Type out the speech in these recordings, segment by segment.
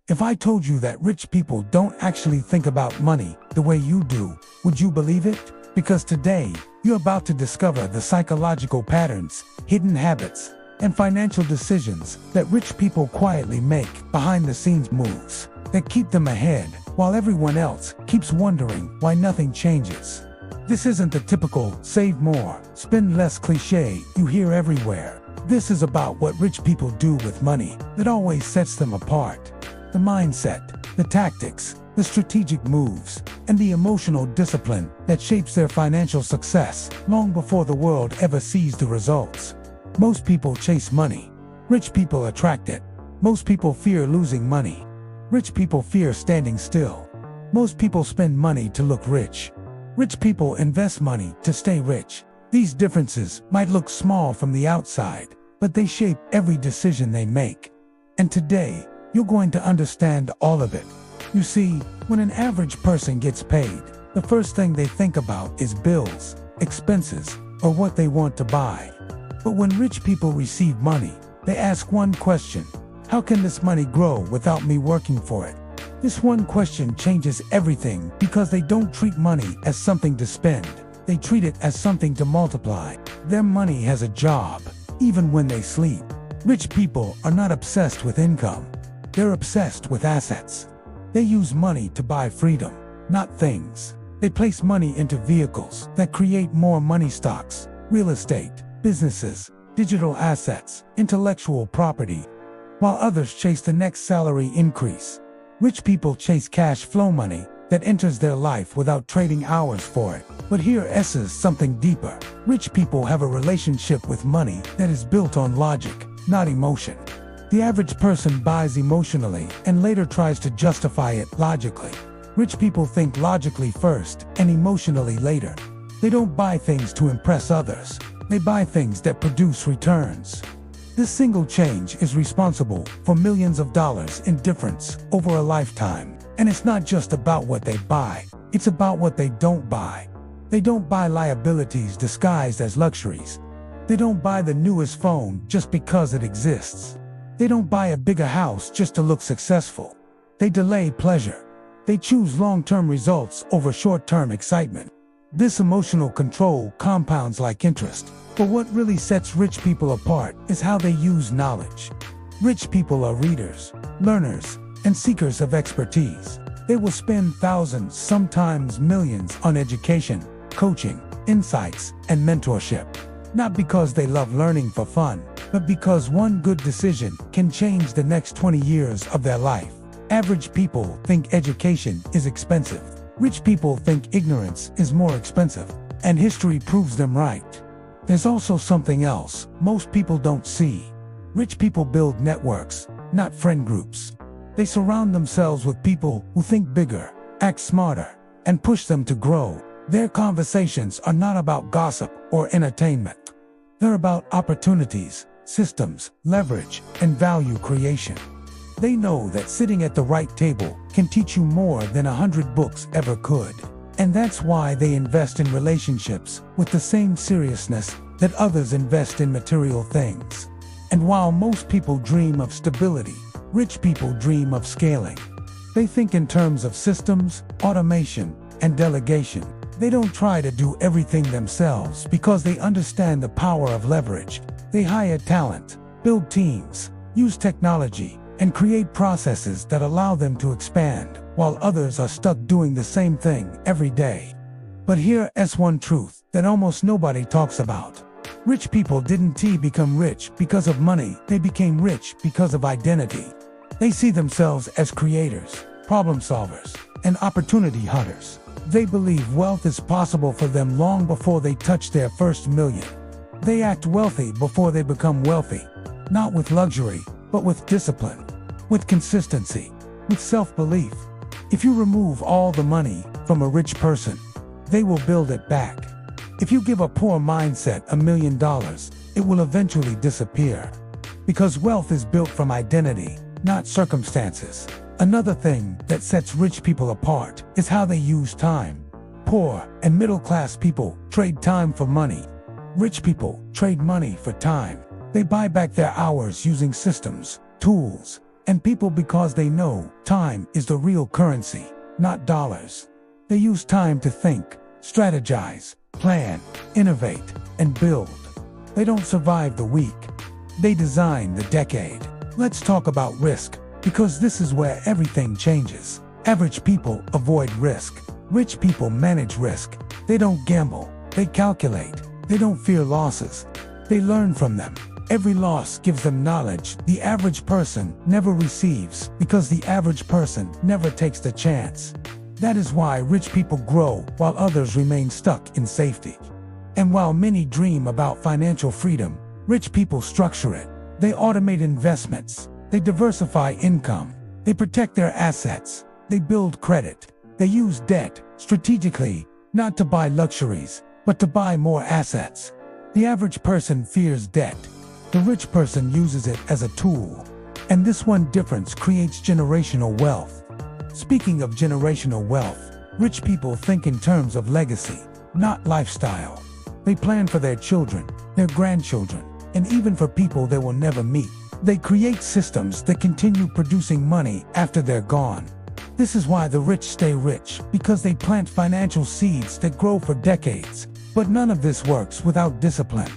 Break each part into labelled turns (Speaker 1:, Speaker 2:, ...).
Speaker 1: If I told you that rich people don't actually think about money the way you do, would you believe it? Because today, you're about to discover the psychological patterns, hidden habits, and financial decisions that rich people quietly make behind the scenes moves that keep them ahead while everyone else keeps wondering why nothing changes. This isn't the typical save more, spend less cliché you hear everywhere. This is about what rich people do with money that always sets them apart. The mindset, the tactics, the strategic moves, and the emotional discipline that shapes their financial success long before the world ever sees the results. Most people chase money. Rich people attract it. Most people fear losing money. Rich people fear standing still. Most people spend money to look rich. Rich people invest money to stay rich. These differences might look small from the outside, but they shape every decision they make. And today, you're going to understand all of it. You see, when an average person gets paid, the first thing they think about is bills, expenses, or what they want to buy. But when rich people receive money, they ask one question: how can this money grow without me working for it? This one question changes everything because they don't treat money as something to spend. They treat it as something to multiply. Their money has a job, even when they sleep. Rich people are not obsessed with income. They're obsessed with assets. They use money to buy freedom, not things. They place money into vehicles that create more money: stocks, real estate, businesses, digital assets, intellectual property, while others chase the next salary increase. Rich people chase cash flow money that enters their life without trading hours for it. But here is something deeper. Rich people have a relationship with money that is built on logic, not emotion. The average person buys emotionally and later tries to justify it logically. Rich people think logically first and emotionally later. They don't buy things to impress others. They buy things that produce returns. This single change is responsible for millions of dollars in difference over a lifetime. And it's not just about what they buy, it's about what they don't buy. They don't buy liabilities disguised as luxuries. They don't buy the newest phone just because it exists. They don't buy a bigger house just to look successful. They delay pleasure. They choose long-term results over short-term excitement. This emotional control compounds like interest. But what really sets rich people apart is how they use knowledge. Rich people are readers, learners, and seekers of expertise. They will spend thousands, sometimes millions, on education, coaching, insights, and mentorship. Not because they love learning for fun, but because one good decision can change the next 20 years of their life. Average people think education is expensive. Rich people think ignorance is more expensive, and history proves them right. There's also something else most people don't see. Rich people build networks, not friend groups. They surround themselves with people who think bigger, act smarter, and push them to grow. Their conversations are not about gossip or entertainment. They're about opportunities, systems, leverage, and value creation. They know that sitting at the right table can teach you more than 100 books ever could. And that's why they invest in relationships with the same seriousness that others invest in material things. And while most people dream of stability, rich people dream of scaling. They think in terms of systems, automation, and delegation. They don't try to do everything themselves because they understand the power of leverage. They hire talent, build teams, use technology, and create processes that allow them to expand, while others are stuck doing the same thing every day. But here's one truth that almost nobody talks about. Rich people didn't become rich because of money, they became rich because of identity. They see themselves as creators, problem solvers, and opportunity hunters. They believe wealth is possible for them long before they touch their first million. They act wealthy before they become wealthy, not with luxury, but with discipline, with consistency, with self-belief. If you remove all the money from a rich person, they will build it back. If you give a poor mindset $1 million, it will eventually disappear. Because wealth is built from identity, not circumstances. Another thing that sets rich people apart is how they use time. Poor and middle-class people trade time for money. Rich people trade money for time. They buy back their hours using systems, tools, And people, because they know time is the real currency, not dollars. They use time to think, strategize, plan, innovate, and build. They don't survive the week. They design the decade. Let's talk about risk, because this is where everything changes. Average people avoid risk. Rich people manage risk. They don't gamble. They calculate. They don't fear losses. They learn from them. Every loss gives them knowledge the average person never receives, because the average person never takes the chance. That is why rich people grow while others remain stuck in safety. And while many dream about financial freedom, rich people structure it. They automate investments. They diversify income. They protect their assets. They build credit. They use debt strategically, not to buy luxuries, but to buy more assets. The average person fears debt. The rich person uses it as a tool. And this one difference creates generational wealth. Speaking of generational wealth, rich people think in terms of legacy, not lifestyle. They plan for their children, their grandchildren, and even for people they will never meet. They create systems that continue producing money after they're gone. This is why the rich stay rich, because they plant financial seeds that grow for decades. But none of this works without discipline.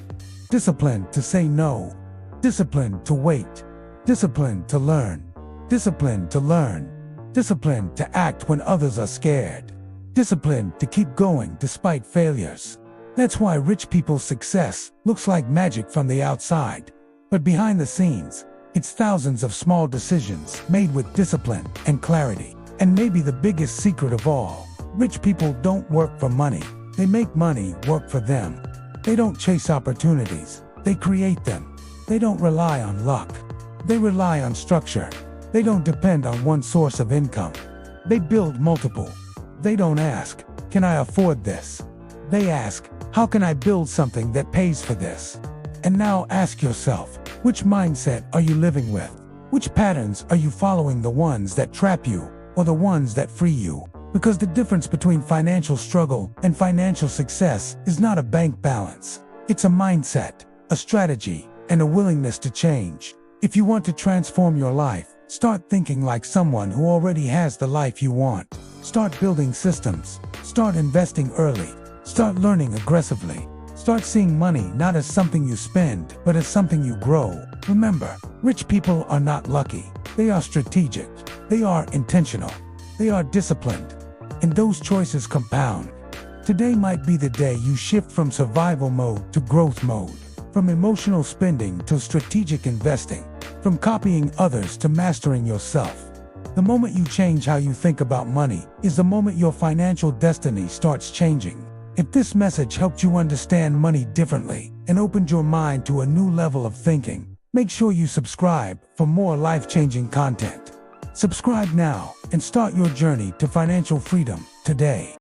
Speaker 1: Discipline to say no. Discipline to wait. Discipline to learn. Discipline to learn. Discipline to act when others are scared. Discipline to keep going despite failures. That's why rich people's success looks like magic from the outside. But behind the scenes, it's thousands of small decisions made with discipline and clarity. And maybe the biggest secret of all, rich people don't work for money. They make money work for them. They don't chase opportunities. They create them. They don't rely on luck. They rely on structure. They don't depend on one source of income. They build multiple. They don't ask, can I afford this? They ask, how can I build something that pays for this? And now ask yourself, which mindset are you living with? Which patterns are you following, the ones that trap you or the ones that free you? Because the difference between financial struggle and financial success is not a bank balance. It's a mindset, a strategy, and a willingness to change. If you want to transform your life, start thinking like someone who already has the life you want. Start building systems. Start investing early. Start learning aggressively. Start seeing money not as something you spend, but as something you grow. Remember, rich people are not lucky. They are strategic. They are intentional. They are disciplined. And those choices compound. Today might be the day you shift from survival mode to growth mode, from emotional spending to strategic investing, from copying others to mastering yourself. The moment you change how you think about money is the moment your financial destiny starts changing. If this message helped you understand money differently and opened your mind to a new level of thinking, make sure you subscribe for more life-changing content. Subscribe now and start your journey to financial freedom today.